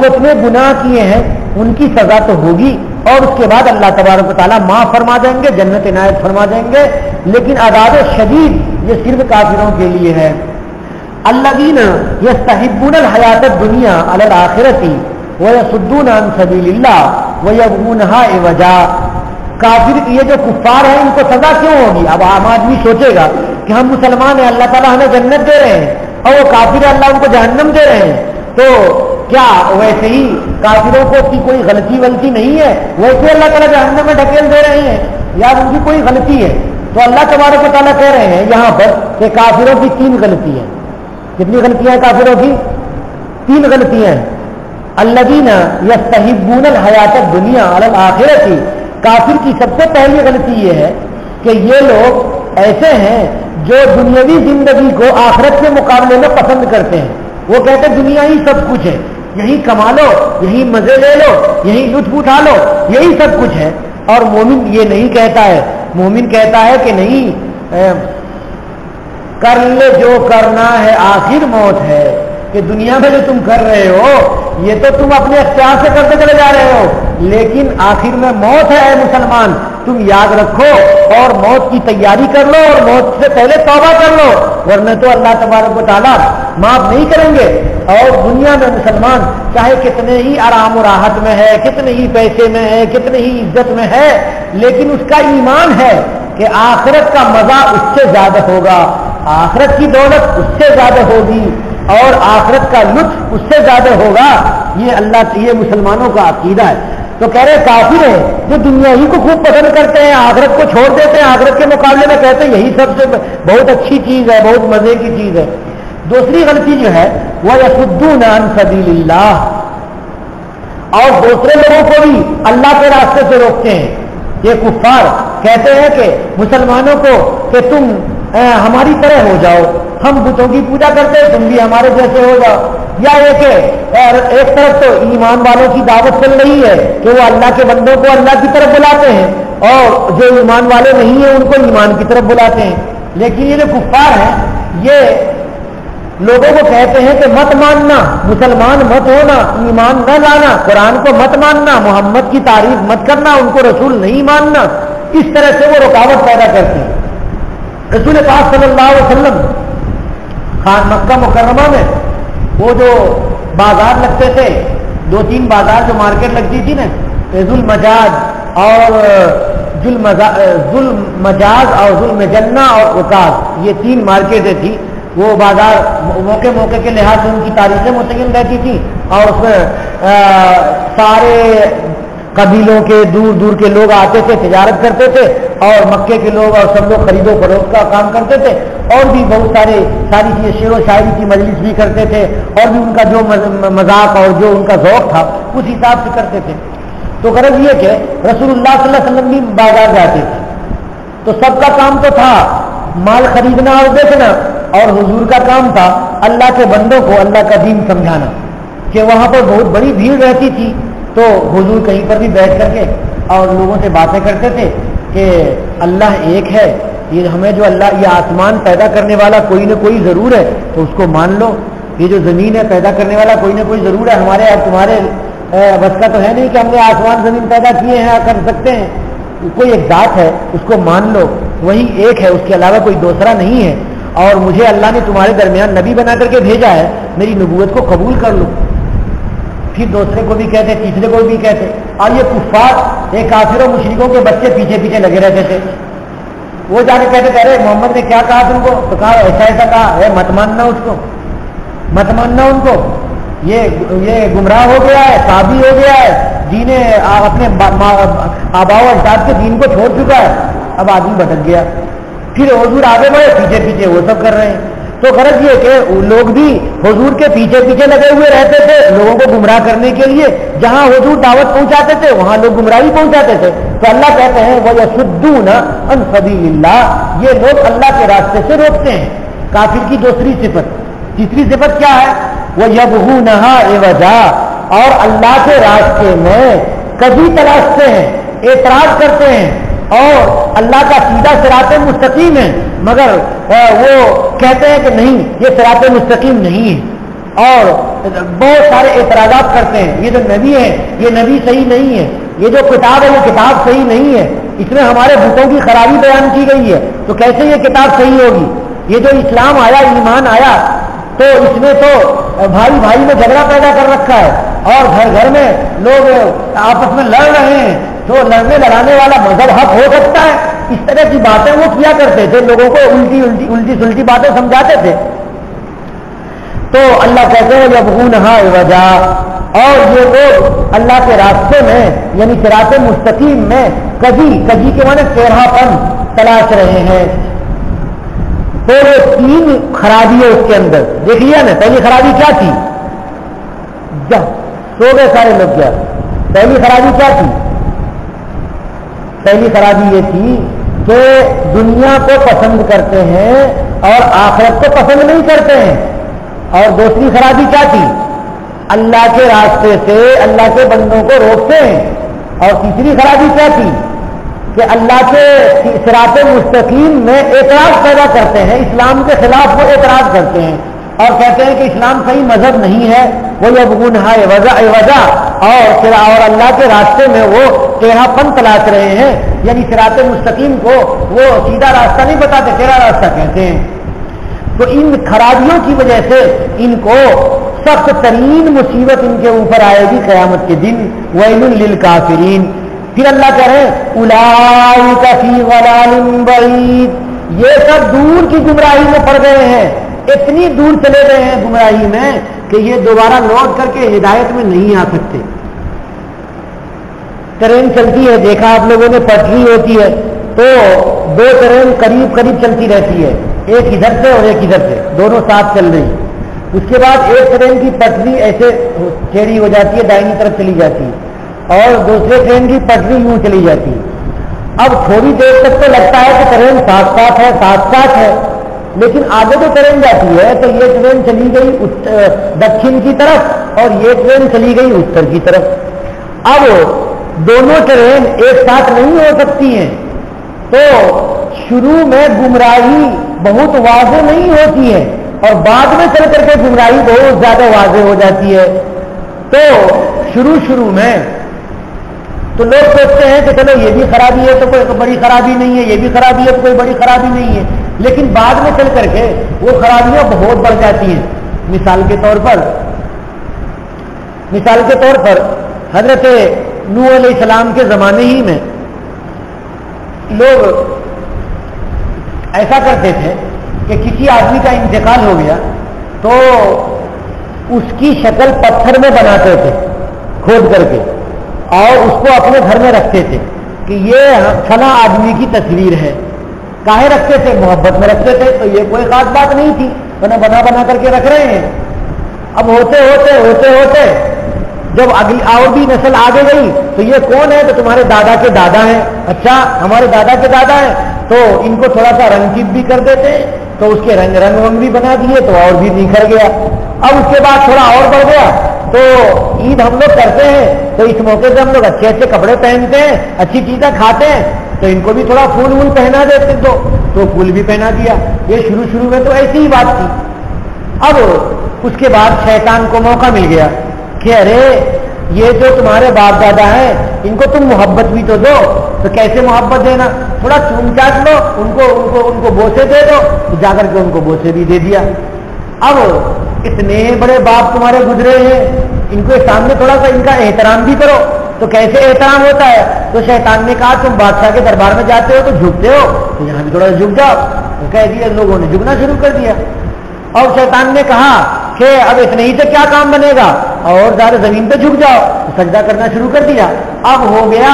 جتنے گناہ کیے ہیں ان کی سزا تو ہوگی، اور اس کے بعد اللہ تبارک و تعالیٰ معاف فرما دیں گے، جنت عنایت فرما دیں گے۔ لیکن عذاب شدید یہ صرف کافروں کے لیے ہے۔ الذین یستحبون الحیات الدنیا علی الآخرۃ ویصدون عن سبیل اللہ ویبغونہا عوجا۔ کافر یہ جو کفار ہیں ان کو سزا کیوں ہوگی؟ اب عام آدمی سوچے گا کہ ہم مسلمان ہیں، اللہ تعالیٰ ہمیں جنت دے رہے ہیں، اور وہ کافر ہے اللہ ان کو جہنم دے رہے ہیں، تو کیا ویسے ہی کافروں کو کی کوئی غلطی ولطی نہیں ہے؟ ویسے اللہ تعالیٰ جہنم میں ڈھکیل دے رہے ہیں یا ان کی کوئی غلطی ہے؟ تو اللہ تبارک و تعالیٰ کہہ رہے ہیں یہاں پر کہ کافروں کی 3 غلطی ہیں۔ کتنی غلطیاں ہیں کافروں کی؟ 3 غلطیاں ہیں۔ الذین یستحبون الحیات الدنیا علی الآخرۃ، کافر کی سب سے پہلی غلطی یہ ہے کہ یہ لوگ ایسے ہیں جو دنیاوی زندگی کو آخرت کے مقابلے میں پسند کرتے ہیں۔ وہ کہتے ہیں دنیا ہی سب کچھ ہے، یہی کما لو، یہی مزے لے لو، یہی لطف اٹھا لو، یہی سب کچھ ہے۔ اور مومن یہ نہیں کہتا ہے، مومن کہتا ہے کہ نہیں، کر لے جو کرنا ہے آخر موت ہے، کہ دنیا میں جو تم کر رہے ہو یہ تو تم اپنے اختیار سے کرتے چلے جا رہے ہو، لیکن آخر میں موت ہے۔ اے مسلمان، تم یاد رکھو اور موت کی تیاری کر لو اور موت سے پہلے توبہ کر لو، ورنہ تو اللہ تبارک و تعالیٰ معاف نہیں کریں گے۔ اور دنیا میں مسلمان چاہے کتنے ہی آرام و راحت میں ہے، کتنے ہی پیسے میں ہے، کتنے ہی عزت میں ہے، لیکن اس کا ایمان ہے کہ آخرت کا مزہ اس سے زیادہ ہوگا، آخرت کی دولت اس سے زیادہ ہوگی اور آخرت کا لطف اس سے زیادہ ہوگا۔ یہ مسلمانوں کا عقیدہ ہے۔ تو کہہ رہے کافر ہیں جو دنیا ہی کو خوب پسند کرتے ہیں، آخرت کو چھوڑ دیتے ہیں، آخرت کے مقابلے میں کہتے ہیں یہی سب سے بہت اچھی چیز ہے، بہت مزے کی چیز ہے۔ دوسری غلطی جو ہے وہ یصدون عن سبیل اللہ، اور دوسرے لوگوں کو بھی اللہ کے راستے سے روکتے ہیں۔ یہ کفار کہتے ہیں کہ مسلمانوں کو کہ تم ہماری طرح ہو جاؤ، ہم بتوں کی پوجا کرتے ہیں، تم بھی ہمارے جیسے ہو جاؤ۔ یا یہ کہ ایک طرف تو ایمان والوں کی دعوت چل رہی ہے کہ وہ اللہ کے بندوں کو اللہ کی طرف بلاتے ہیں، اور جو ایمان والے نہیں ہیں ان کو ایمان کی طرف بلاتے ہیں۔ لیکن یہ جو کفار ہیں یہ لوگوں کو کہتے ہیں کہ مت ماننا، مسلمان مت ہونا، ایمان نہ لانا، قرآن کو مت ماننا، محمد کی تعریف مت کرنا، ان کو رسول نہیں ماننا۔ اس طرح سے وہ رکاوٹ پیدا کرتے ہیں۔ رسول پاک صلی اللہ علیہ وسلم مکہ مکرمہ میں وہ جو بازار لگتے تھے، 2-3 بازار جو مارکیٹ لگتی تھی نا، ذوالمجاز اور ذوالمجاز اور ذوالمجنہ اور عکاظ، یہ 3 مارکیٹیں تھیں۔ وہ بازار موقع موقع کے لحاظ سے ان کی تاریخیں متعین رہتی تھی، اور اس میں سارے قبیلوں کے دور دور کے لوگ آتے تھے، تجارت کرتے تھے، اور مکے کے لوگ اور سب لوگ خرید و فروخت کا کام کرتے تھے، اور بھی بہت ساری چیزیں، شعر و شاعری کی مجلس بھی کرتے تھے، اور بھی ان کا جو مذاق اور جو ان کا ذوق تھا اس حساب سے کرتے تھے۔ تو غرض یہ کہ رسول اللہ صلی اللہ علیہ وسلم بھی بازار جاتے تھے، تو سب کا کام تو تھا مال خریدنا اور بیچنا، اور حضور کا کام تھا اللہ کے بندوں کو اللہ کا دین سمجھانا۔ کہ وہاں پر بہت بڑی بھیڑ رہتی تھی، تو حضور کہیں پر بھی بیٹھ کر کے اور لوگوں سے باتیں کرتے تھے کہ اللہ ایک ہے، یہ ہمیں جو اللہ یہ آسمان پیدا کرنے والا کوئی نہ کوئی ضرور ہے، تو اس کو مان لو۔ یہ جو زمین ہے پیدا کرنے والا کوئی نہ کوئی ضرور ہے، ہمارے اور تمہارے بس کا تو ہے نہیں کہ ہم نے آسمان زمین پیدا کیے ہیں کر سکتے ہیں، کوئی ایک ذات ہے اس کو مان لو، وہی ایک ہے، اس کے علاوہ کوئی دوسرا نہیں ہے، اور مجھے اللہ نے تمہارے درمیان نبی بنا کر کے بھیجا ہے، میری نبوت کو قبول کر لو۔ پھر دوسرے کو بھی کہتے، تیسرے کو بھی کہتے، اور یہ کفار یہ کافر و مشرکوں کے بچے پیچھے پیچھے لگے رہتے تھے۔ وہ جا کے کہتے ارے محمد نے کیا کہا تم کو؟ تو کہا ایسا ایسا کہا ہے، مت ماننا اس کو، مت ماننا ان کو، یہ گمراہ ہو گیا ہے، تابی ہو گیا ہے، دین اپنے آباء و اجداد کے دین کو چھوڑ چکا ہے، اب آدمی بھٹک گیا۔ پھر حضور آگے بڑھے، پیچھے پیچھے وہ سب کر رہے ہیں۔ تو غرض یہ کہ لوگ بھی حضور کے پیچھے پیچھے لگے ہوئے رہتے تھے لوگوں کو گمراہ کرنے کے لیے، جہاں حضور دعوت پہنچاتے تھے وہاں لوگ گمراہی پہنچاتے تھے۔ تو اللہ کہتے ہیں وَيَصُدُّونَ عَن سَبِيلِ اللَّهِ، یہ لوگ اللہ کے راستے سے روکتے ہیں۔ کافر کی دوسری صفت۔ تیسری صفت کیا ہے؟ وَيَبْغُونَهَا عِوَجًا، اور اللہ کے راستے میں کبھی تلاشتے ہیں، اعتراض کرتے ہیں، اور اللہ کا سیدھا صراط مستقیم ہے، مگر وہ کہتے ہیں کہ نہیں یہ صراط مستقیم نہیں ہے، اور بہت سارے اعتراضات کرتے ہیں، یہ جو نبی ہے یہ نبی صحیح نہیں ہے، یہ جو کتاب ہے یہ کتاب صحیح نہیں ہے، اس میں ہمارے بتوں کی خرابی بیان کی گئی ہے، تو کیسے یہ کتاب صحیح ہوگی؟ یہ جو اسلام آیا، ایمان آیا، تو اس میں تو بھائی بھائی میں جھگڑا پیدا کر رکھا ہے، اور گھر گھر میں لوگ آپس میں لڑ رہے ہیں، تو لڑنے لڑانے والا مذہب حق ہو سکتا ہے؟ اس طرح کی باتیں وہ کیا کرتے تھے، لوگوں کو الٹی سلٹی باتیں سمجھاتے تھے۔ تو اللہ کہتے ہیں یبغونہا عوجا، اور یہ لوگ اللہ کے راستے میں یعنی صراط مستقیم میں کجی کے معنی ٹیڑھا پن تلاش رہے ہیں۔ تو یہ 3 خرابی ہے اس کے اندر، دیکھ لیا نا۔ پہلی خرابی کیا تھی؟ سو گئے سارے لوگ کیا؟ پہلی خرابی کیا تھی؟ پہلی خرابی یہ تھی کہ دنیا کو پسند کرتے ہیں اور آخرت کو پسند نہیں کرتے ہیں۔ اور دوسری خرابی کیا تھی؟ اللہ کے راستے سے اللہ کے بندوں کو روکتے ہیں۔ اور تیسری خرابی کیا تھی؟ کہ اللہ کے صراط مستقیم میں اعتراض پیدا کرتے ہیں، اسلام کے خلاف وہ اعتراض کرتے ہیں اور کہتے ہیں کہ اسلام صحیح مذہب نہیں ہے، وہ یبغونہا عوجا، اور اللہ کے راستے میں وہ ٹیڑھا پن تلاش رہے ہیں، یعنی صراط مستقیم کو وہ سیدھا راستہ نہیں بتاتے، ٹیڑھا راستہ کہتے ہیں۔ تو ان خرابیوں کی وجہ سے ان کو سخت ترین مصیبت ان کے اوپر آئے گی قیامت کے دن، ویل للکافرین۔ پھر اللہ کہہ رہے ہیں اولئک فی ضلال بعید، یہ سب دور کی گمراہی میں پڑ گئے ہیں، اتنی دور چلے گئے ہیں گمراہی میں کہ یہ دوبارہ لوٹ کر کے ہدایت میں نہیں آ سکتے۔ ٹرین چلتی ہے، دیکھا آپ لوگوں نے، پٹری ہوتی ہے تو دو ٹرین قریب قریب چلتی رہتی ہے، ایک ادھر سے اور ایک ادھر سے، دونوں ساتھ چل رہی۔ اس کے بعد ایک ٹرین کی پٹری ایسے ٹیڑھی ہو جاتی ہے، دائنی طرف چلی جاتی ہے، اور دوسرے ٹرین کی پٹری یوں چلی جاتی ہے۔ اب تھوڑی دیر تک تو لگتا ہے کہ ٹرین ساتھ ساتھ ہے، ساتھ ساتھ ہے، لیکن آگے جو ٹرین جاتی ہے تو یہ ٹرین چلی گئی دکشن کی طرف اور یہ ٹرین چلی گئی اتر کی طرف۔ اب دونوں ٹرین ایک ساتھ نہیں ہو سکتی ہیں، تو شروع میں گمراہی بہت واضح نہیں ہوتی ہے اور بعد میں چل کر کے گمراہی بہت زیادہ واضح ہو جاتی ہے۔ تو شروع میں تو لوگ سوچتے ہیں کہ چلو یہ بھی خرابی ہے تو کوئی بڑی خرابی نہیں ہے، یہ بھی خرابی ہے تو کوئی بڑی خرابی نہیں ہے، لیکن بعد میں چل کر کے وہ خرابیاں بہت بڑھ جاتی ہیں۔ مثال کے طور پر حضرت نوح علیہ السلام کے زمانے ہی میں لوگ ایسا کرتے تھے کہ کسی آدمی کا انتقال ہو گیا تو اس کی شکل پتھر میں بناتے تھے کھود کر کے، اور اس کو اپنے گھر میں رکھتے تھے کہ یہ فلاں آدمی کی تصویر ہے۔ کاہے رکھتے تھے؟ محبت میں رکھتے تھے، تو یہ کوئی خاص بات نہیں تھی، بنا کر کے رکھ رہے ہیں۔ اب ہوتے جب اگلی اور بھی نسل آگے گئی تو یہ کون ہے؟ تو تمہارے دادا کے دادا ہیں۔ اچھا ہمارے دادا کے دادا ہیں، تو ان کو تھوڑا سا رنگ چپ بھی کر دیتے ہیں، تو اس کے رنگ بھی بنا دیے تو اور بھی نکھر گیا۔ اب اس کے بعد تھوڑا اور بڑھ گیا تو عید ہم لوگ کرتے ہیں، تو اس موقع سے ہم لوگ اچھے اچھے کپڑے پہنتے ہیں، اچھی چیزیں کھاتے ہیں، تو ان کو بھی تھوڑا پھول پہنا دیتے تو پھول بھی پہنا دیا۔ یہ شروع میں تو ایسی ہی بات تھی۔ اب اس کے بعد شیطان کو موقع مل گیا کہ ارے یہ جو تمہارے باپ دادا ہیں ان کو تم محبت بھی تو دو، تو کیسے محبت دینا؟ تھوڑا چون چاٹ لو، ان کو بوسے دے دو، تو جا کر کے ان کو بوسے بھی دے دیا۔ اب اتنے بڑے باپ تمہارے گزرے ہیں، ان کے سامنے تھوڑا سا ان کا احترام بھی کرو۔ تو کیسے احترام ہوتا ہے؟ تو شیطان نے کہا تم بادشاہ کے دربار میں جاتے ہو تو جھکتے ہو، تو یہاں بھی تھوڑا سا جھک جاؤ۔ تو کہہ دیا، لوگوں نے جھکنا شروع کر دیا۔ اور شیطان نے کہا کہ اب اتنے ہی سے کیا کام بنے گا، اور زیادہ زمین پہ جھک جاؤ، سجدہ کرنا شروع کر دیا۔ اب ہو گیا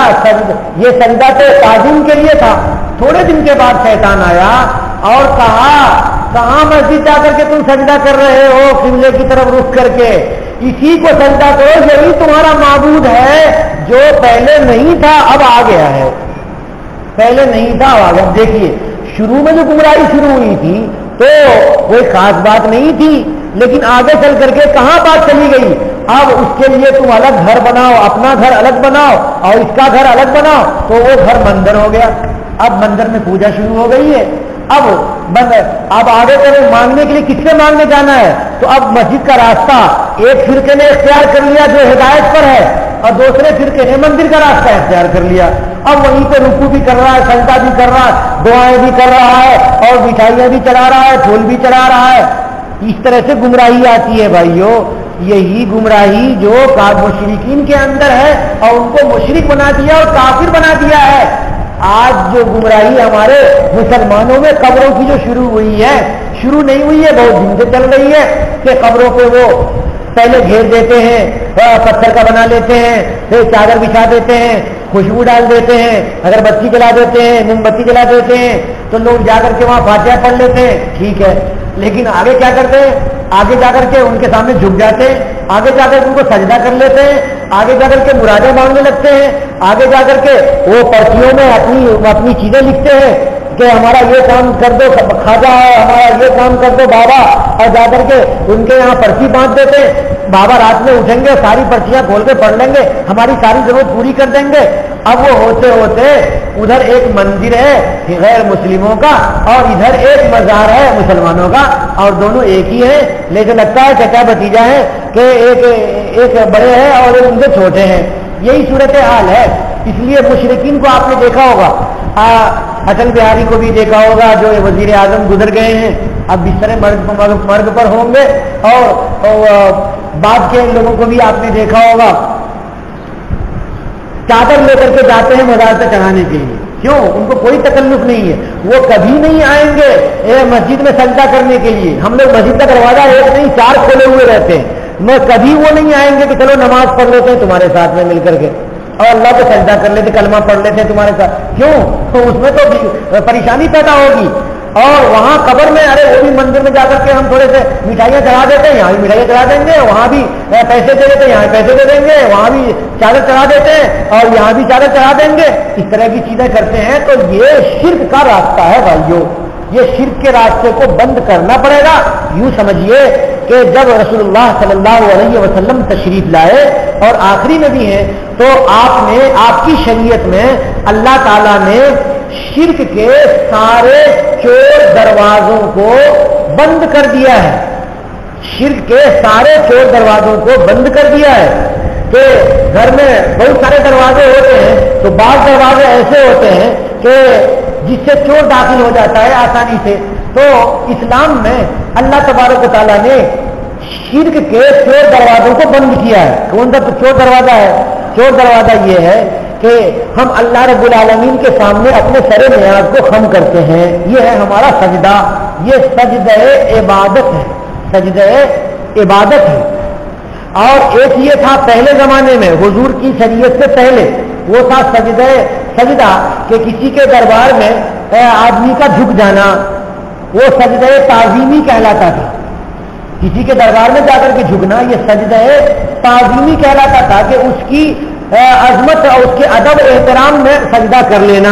یہ سجدہ تو تعظیم کے لیے تھا۔ تھوڑے دن کے بعد شیطان آیا اور کہا کہاں مسجد جا کر کے تم سجدہ کر رہے ہو قبلے کی طرف رخ کر کے؟ اسی کو سجدہ کرو، یہی تمہارا معبود ہے جو پہلے نہیں تھا اب آ گیا ہے، پہلے نہیں تھا اب آ گیا۔ دیکھیے شروع میں جو گمراہی شروع ہوئی تھی تو کوئی خاص بات نہیں تھی، لیکن آگے چل کر کے کہاں بات چلی گئی؟ اب اس کے لیے تم الگ گھر بناؤ، اپنا گھر الگ بناؤ اور اس کا گھر الگ بناؤ، تو وہ گھر مندر ہو گیا۔ اب مندر میں پوجا شروع ہو گئی ہے۔ اب آگے چلے مانگنے کے لیے کس سے مانگنے جانا ہے؟ تو اب مسجد کا راستہ ایک فرقے نے اختیار کر لیا جو ہدایت پر ہے، اور دوسرے فرقے نے مندر کا راستہ اختیار کر لیا۔ اب وہیں پہ رکوع بھی کر رہا ہے، سجدہ بھی کر رہا ہے، دعائیں بھی کر رہا ہے، اور مٹھائیاں بھی چڑھا رہا ہے، پھول بھی چڑھا رہا ہے۔ اس طرح سے گمراہی آتی ہے بھائیو۔ یہی گمراہی جو مشرکین کے اندر ہے اور ان کو مشرک بنا دیا اور کافر بنا دیا ہے۔ آج جو گمراہی ہمارے مسلمانوں میں قبروں کی جو شروع ہوئی ہے، شروع نہیں ہوئی ہے، بہت دن سے چل رہی ہے کہ قبروں کو وہ پہلے گھیر دیتے ہیں، پتھر کا بنا لیتے ہیں، پھر چادر بچھا دیتے ہیں، خوشبو ڈال دیتے ہیں، اگر بتی جلا دیتے ہیں، موم بتی جلا دیتے ہیں، تو لوگ جا کر کے وہاں فاتحہ پڑھ لیتے ہیں، ٹھیک ہے، لیکن آگے کیا کرتے ہیں؟ آگے جا کر کے ان کے سامنے جھک جاتے ہیں، آگے جا کر ان کو سجدہ کر لیتے ہیں، آگے جا کر کے مرادیں مانگنے لگتے ہیں، آگے جا کر کے وہ پرچیوں میں اپنی چیزیں لکھتے ہیں کہ ہمارا یہ کام کر دو خواجہ ہے، ہمارا یہ کام کر دو بابا، اور جا کر کے ان کے یہاں پرچی باندھ دیتے ہیں۔ بابا رات میں اٹھیں گے، ساری پرچیاں کھول کے پڑھ لیں گے، ہماری ساری ضرورت پوری کر دیں گے۔ اب وہ ہوتے ہوتے ادھر ایک مندر ہے غیر مسلموں کا اور ادھر ایک مزار ہے مسلمانوں کا، اور دونوں ایک ہی ہیں، لیکن لگتا ہے چچا بھتیجا ہے کہ ایک بڑے ہیں اور ایک ان سے چھوٹے ہیں۔ یہی صورت حال ہے اس لیے مشرکین کو آپ نے دیکھا ہوگا، اٹل بہاری کو بھی دیکھا ہوگا جو وزیر اعظم گزر گئے ہیں، اب بستر مرگ پر ہوں گے، اور بعد کے لوگوں کو بھی آپ نے دیکھا ہوگا چادر لے کر کے جاتے ہیں مزار پہ چڑھانے کے لیے. کیوں؟ ان کو کوئی تکلف نہیں ہے، وہ کبھی نہیں آئیں گے مسجد میں سجدہ کرنے کے لیے. ہم لوگ مسجد کا دروازہ ایک نہیں 4 کھولے ہوئے رہتے ہیں، میں کبھی وہ نہیں آئیں گے کہ چلو نماز پڑھ لیتے ہیں تمہارے ساتھ میں مل کر کے اور اللہ کو سجدہ کر لیتے، کلمہ پڑھ لیتے ہیں تمہارے ساتھ. کیوں؟ تو اس میں تو پریشانی پیدا ہوگی. اور وہاں قبر میں ارے وہ بھی مندر میں جا کر کے ہم تھوڑے سے مٹھائیاں چڑھا دیتے ہیں، یہاں بھی مٹھائیاں چڑھا دیں گے، وہاں بھی پیسے دے دیتے ہیں، یہاں پیسے دے دیں گے، وہاں بھی چادر چڑھا دیتے ہیں اور یہاں بھی چادر چڑھا دیں گے. اس طرح کی چیزیں کرتے ہیں تو یہ شرک کا راستہ ہے بھائیو. یہ شرک کے راستے کو بند کرنا پڑے گا. یوں سمجھیے کہ جب رسول اللہ صلی اللہ علیہ وسلم تشریف لائے اور آخری نبی ہیں تو آپ کی شریعت میں اللہ تعالیٰ نے شرک کے سارے چور دروازوں کو بند کر دیا ہے. شرک کے سارے چور دروازوں کو بند کر دیا ہے. کہ گھر میں بہت سارے دروازے ہوتے ہیں تو بعض دروازے ایسے ہوتے ہیں کہ جس سے چور داخل ہو جاتا ہے آسانی سے. تو اسلام میں اللہ تبارک و تعالیٰ نے شرک کے چور دروازوں کو بند کیا ہے. کون سا چور دروازہ ہے؟ چور دروازہ یہ ہے کہ ہم اللہ رب العالمین کے سامنے اپنے سر نیاز کو خم کرتے ہیں. یہ ہے ہمارا سجدہ. یہ سجدہ عبادت ہے، سجدہ عبادت ہے. اور ایک یہ تھا پہلے زمانے میں حضور کی شریعت سے پہلے، وہ تھا سجدہ کہ کسی کے دربار میں آدمی کا جھک جانا، وہ سجدہ تعظیمی کہلاتا تھا. کسی کے دربار میں جا کر کے جھکنا یہ سجدہ تعظیمی کہلاتا تھا کہ اس کی عظمت اور اس کے ادب احترام میں سجدہ کر لینا.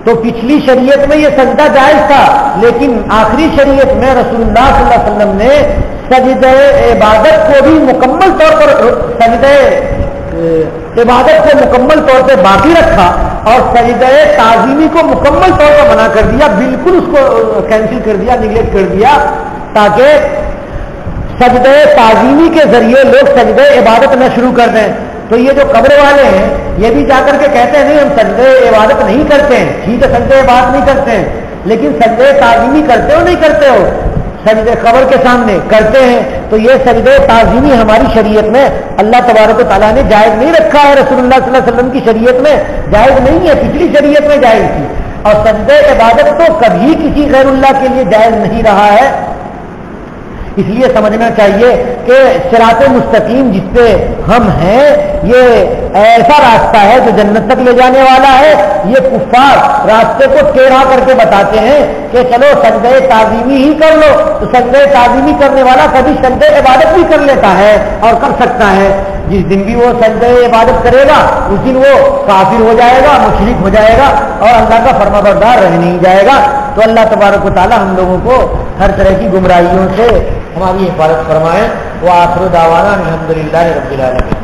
تو پچھلی شریعت میں یہ سجدہ جائز تھا، لیکن آخری شریعت میں رسول اللہ صلی اللہ علیہ وسلم نے سجدہ عبادت کو بھی مکمل طور پر سجدہ عبادت کو مکمل طور پہ باقی رکھا اور سجدہ تعظیمی کو مکمل طور پر منع کر دیا. بالکل اس کو کینسل کر دیا، نیگلیکٹ کر دیا، تاکہ سجدہ تعظیمی کے ذریعے لوگ سجدہ عبادت نہ شروع کر دیں. تو یہ جو قبر والے ہیں یہ بھی جا کر کے کہتے ہیں نہیں ہم سجدہ عبادت نہیں کرتے ہیں. ٹھیک ہے سجدہ عبادت نہیں کرتے ہیں، لیکن سجدہ تعظیمی کرتے ہو نہیں کرتے ہو؟ سجدہ قبر کے سامنے کرتے ہیں. تو یہ سجدہ تعظیمی ہماری شریعت میں اللہ تبارک و تعالیٰ نے جائز نہیں رکھا ہے. رسول اللہ صلی اللہ علیہ وسلم کی شریعت میں جائز نہیں ہے، پچھلی شریعت میں جائز تھی. اور سجدہ عبادت تو کبھی کسی غیر اللہ کے لیے جائز نہیں رہا ہے. اس لیے سمجھنا چاہیے کہ صراط مستقیم جس پہ ہم ہیں یہ ایسا راستہ ہے جو جنت تک لے جانے والا ہے. یہ کفار راستے کو ٹیڑھا کر کے بتاتے ہیں کہ چلو سجدہ تعظیمی ہی کر لو. تو سجدہ تعظیمی کرنے والا کبھی سجدہ عبادت بھی کر لیتا ہے اور کر سکتا ہے. جس دن بھی وہ سجدہ عبادت کرے گا اس دن وہ کافر ہو جائے گا، مشرک ہو جائے گا اور اللہ کا فرما بردار رہ نہیں جائے گا. تو اللہ تبارک و تعالی ہم لوگوں کو ہر طرح کی گمراہیوں سے ہماری حفاظت فرمائے. وآخر دعوانا الحمدللہ رب العالمین.